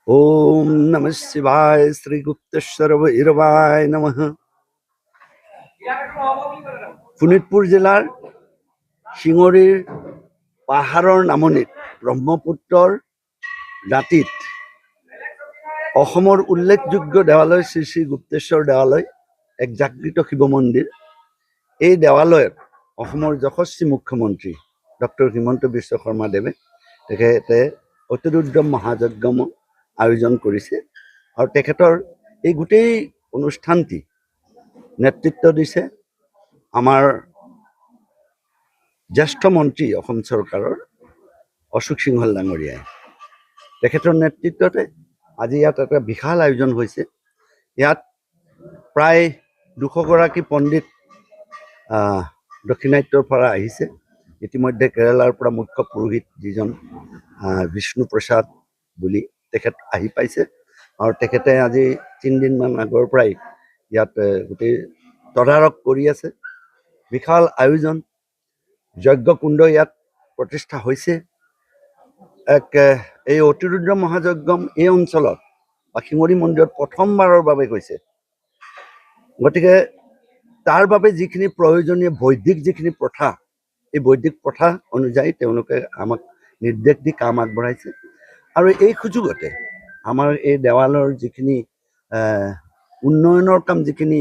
ओम नमः शिवाय श्री गुप्तेश्वर भैरवाय नमः। শোণিতপুৰ জিলাৰ শিঙৰীৰ পাহাৰৰ নামনিত ব্ৰহ্মপুত্ৰৰ দাঁতিত অসমৰ উল্লেখযোগ্য দেৱালয় শ্ৰী শ্ৰী গুপ্তেশ্বৰ দেৱালয়, এক জাগৃত শিৱ মন্দিৰ। এই দেৱালয়ত অসমৰ যশস্বী মুখ্যমন্ত্ৰী ডক্টৰ হিমন্ত বিশ্ব শৰ্মাদেৱে তেখেতে অতিৰুদ্ৰম মহাযজ্ঞম আয়োজন কৰিছে আৰু তেখেতৰ এই গোটেই অনুষ্ঠানটি নেতৃত্ব দিছে আমাৰ জ্যেষ্ঠ মন্ত্ৰী অসম চৰকাৰৰ অশোক সিংহল ডাঙৰীয়াই। তেখেতৰ নেতৃত্বতে আজি ইয়াত এটা বিশাল আয়োজন হৈছে। ইয়াত প্ৰায় 200 গৰাকী পণ্ডিত দক্ষিণাত্যৰ পৰা আহিছে। ইতিমধ্যে কেৰালাৰ পৰা মুখ্য পুৰোহিত যিজন বিষ্ণু প্ৰসাদ বুলি তেখেত আহি পাইছে আৰু তেখেতে আজি 3 দিনমান আগৰ পৰাই ইয়াত গোটেই তদাৰক কৰি আছে। বিশাল আয়োজন, যজ্ঞকুণ্ড ইয়াত প্ৰতিষ্ঠা হৈছে। এই অতিৰুদ্ৰ মহাযজ্ঞম এই অঞ্চলত বা শিঙৰী মন্দিৰত প্ৰথমবাৰৰ বাবে হৈছে। গতিকে তাৰ বাবে যিখিনি প্ৰয়োজনীয় বৈদিক যিখিনি প্ৰথা, এই বৈদিক প্ৰথা অনুযায়ী তেওঁলোকে আমাক নিৰ্দেশ দি কাম আগবঢ়াইছে আৰু এই সুযোগতে আমাৰ এই দেৱালয়ৰ যিখিনি উন্নয়নৰ কাম যিখিনি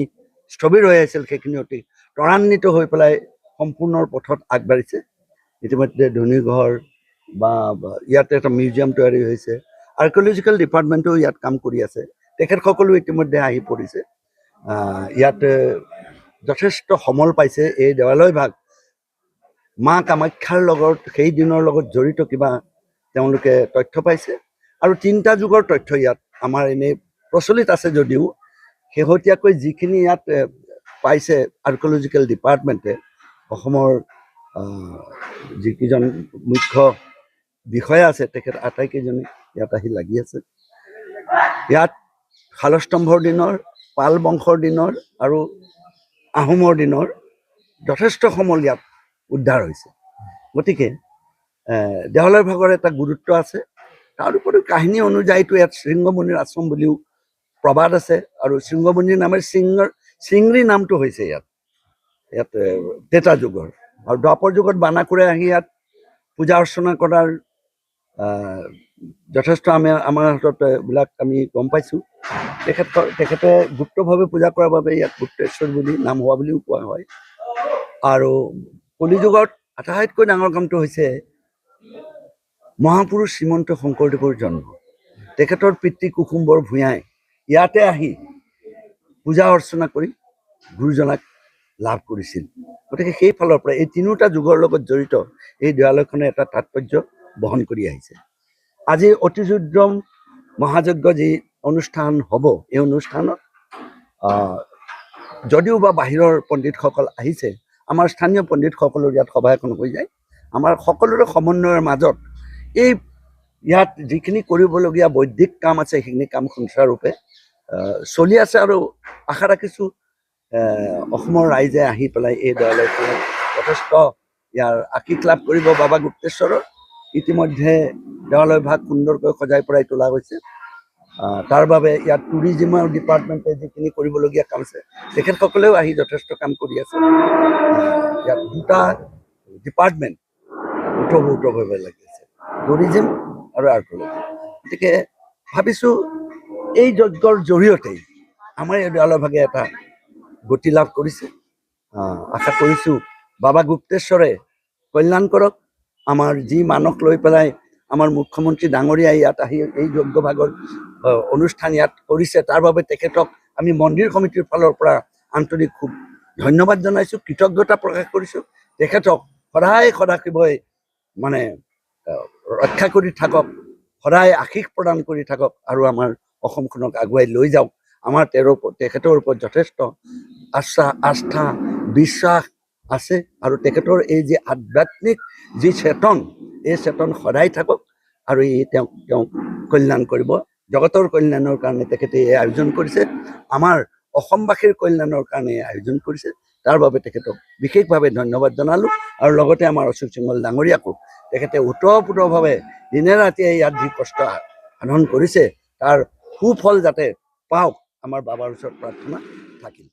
স্থবিৰ হৈ আছিল সেইখিনি অতি ত্বৰান্বিত হৈ পেলাই সম্পূৰ্ণৰ পথত আগবাঢ়িছে। ইতিমধ্যে ধনীঘৰ বা ইয়াতে এটা মিউজিয়াম তৈয়াৰী হৈছে। আৰ্কিঅলজিকেল ডিপাৰ্টমেণ্টেও ইয়াত কাম কৰি আছে। তেখেতসকলো ইতিমধ্যে আহি পৰিছে। ইয়াত যথেষ্ট সমল পাইছে। এই দেৱালয় ভাগ মা কামাখ্যাৰ লগত সেই দিনৰ লগত জড়িত কিবা তেওঁলোকে তথ্য পাইছে আৰু 3টা যুগৰ তথ্য ইয়াত আমাৰ এনেই প্ৰচলিত আছে যদিও শেহতীয়াকৈ যিখিনি ইয়াত পাইছে আৰ্কিঅলজিকেল ডিপাৰ্টমেণ্টে, অসমৰ যিকেইজন মুখ্য বিষয়া আছে তেখেত আটাইকেইজনে ইয়াত আহি লাগি আছে। ইয়াত শালস্তম্ভৰ দিনৰ, পাল বংশৰ দিনৰ আৰু আহোমৰ দিনৰ যথেষ্ট সমল ইয়াত উদ্ধাৰ হৈছে। গতিকে দেৱালয় ভাগৰ এটা গুৰুত্ব আছে। তাৰ উপৰিও কাহিনী অনুযায়ীতো ইয়াত শৃংগমুনিৰ আশ্ৰম বুলিও প্ৰবাদ আছে আৰু শৃংগমুনিৰ নামেৰে চিংৰি নামটো হৈছে ইয়াত ত্ৰেতা যুগৰ। আৰু দ্বাপৰ যুগত বানাকুৰে আহি ইয়াত পূজা অৰ্চনা কৰাৰ যথেষ্ট আমাৰ হাতত এইবিলাক আমি গম পাইছোঁ। তেখেতে গুপ্তভাৱে পূজা কৰাৰ বাবে ইয়াত গুপ্তেশ্বৰ বুলি নাম হোৱা বুলিও কোৱা হয়। আৰু কলিযুগত আটাইতকৈ ডাঙৰ কামটো হৈছে মহাপুৰুষ শ্ৰীমন্ত শংকৰদেৱৰ জন্ম। তেখেতৰ পিতৃ কুসুম্বৰ ভূঞাই ইয়াতে আহি পূজা অৰ্চনা কৰি গুৰুজনাক লাভ কৰিছিল। গতিকে সেই ফালৰ পৰা এই 3টা যুগৰ লগত জড়িত এই দেৱালয়খনে এটা তাৎপৰ্য বহন কৰি আহিছে। আজি অতিৰুদ্ৰম মহাযজ্ঞ যি অনুষ্ঠান হ'ব, এই অনুষ্ঠানত যদিও বা বাহিৰৰ পণ্ডিতসকল আহিছে, আমাৰ স্থানীয় পণ্ডিতসকলৰ ইয়াত সভা এখন হৈ যায়। আমাৰ সকলোৰে সমন্বয়ৰ মাজত এই ইয়াত যিখিনি কৰিবলগীয়া বৈদিক কাম আছে সেইখিনি কাম সুচাৰুৰূপে চলি আছে আৰু আশা ৰাখিছোঁ অসমৰ ৰাইজে আহি পেলাই এই দেৱালয়খনত যথেষ্ট ইয়াৰ আশীষ লাভ কৰিব বাবা গুপ্তেশ্বৰৰ। ইতিমধ্যে দেৱালয় ভাগ সুন্দৰকৈ সজাই পৰাই তোলা হৈছে। তাৰ বাবে ইয়াত টুৰিজিমৰ ডিপাৰ্টমেণ্টে যিখিনি কৰিবলগীয়া কাম আছে তেখেতসকলেও আহি যথেষ্ট কাম কৰি আছে। ইয়াত 2টা ডিপাৰ্টমেণ্ট ওতঃপ্ৰোতভাৱে লাগি আছে, টুৰিজিম আৰু আৰ্কিঅলজি। গতিকে ভাবিছোঁ এই যজ্ঞৰ জৰিয়তে আমাৰ এই দেৱালয় ভাগে এটা গতি লাভ কৰিছে। আশা কৰিছোঁ বাবা গুপ্তেশ্বৰে কল্যাণ কৰক। আমাৰ যি মানস লৈ পেলাই আমাৰ মুখ্যমন্ত্ৰী ডাঙৰীয়াই ইয়াত আহি এই যজ্ঞ ভাগৰ অনুষ্ঠান ইয়াত কৰিছে, তাৰ বাবে তেখেতক আমি মন্দিৰ কমিটিৰ ফালৰ পৰা আন্তৰিক খুব ধন্যবাদ জনাইছোঁ, কৃতজ্ঞতা প্ৰকাশ কৰিছোঁ। তেখেতক সদায় সদাশিৱই মানে ৰক্ষা কৰি থাকক, সদায় আশীষ প্ৰদান কৰি থাকক আৰু আমাৰ অসমখনক আগুৱাই লৈ যাওক। আমাৰ তেখেতৰ ওপৰত যথেষ্ট আস্থা বিশ্বাস আছে আৰু তেখেতৰ এই যে আধ্যাত্মিক যি চেতন, এই চেতন সদায় থাকক আৰু তেওঁ কল্যাণ কৰিব। জগতৰ কল্যাণৰ কাৰণে তেখেতে এই আয়োজন কৰিছে, আমাৰ অসমবাসীৰ কল্যাণৰ কাৰণে আয়োজন কৰিছে। তাৰ বাবে তেখেতক বিশেষভাৱে ধন্যবাদ জনালোঁ আৰু লগতে আমাৰ অশোক সিংহল ডাঙৰীয়াকো তেখেতে ওতঃপ্ৰোতভাৱে দিনে ৰাতিয়ে ইয়াত যি কষ্ট সাধন কৰিছে তাৰ সুফল যাতে পাওক আমাৰ বাবাৰ ওচৰত প্ৰাৰ্থনা থাকিল।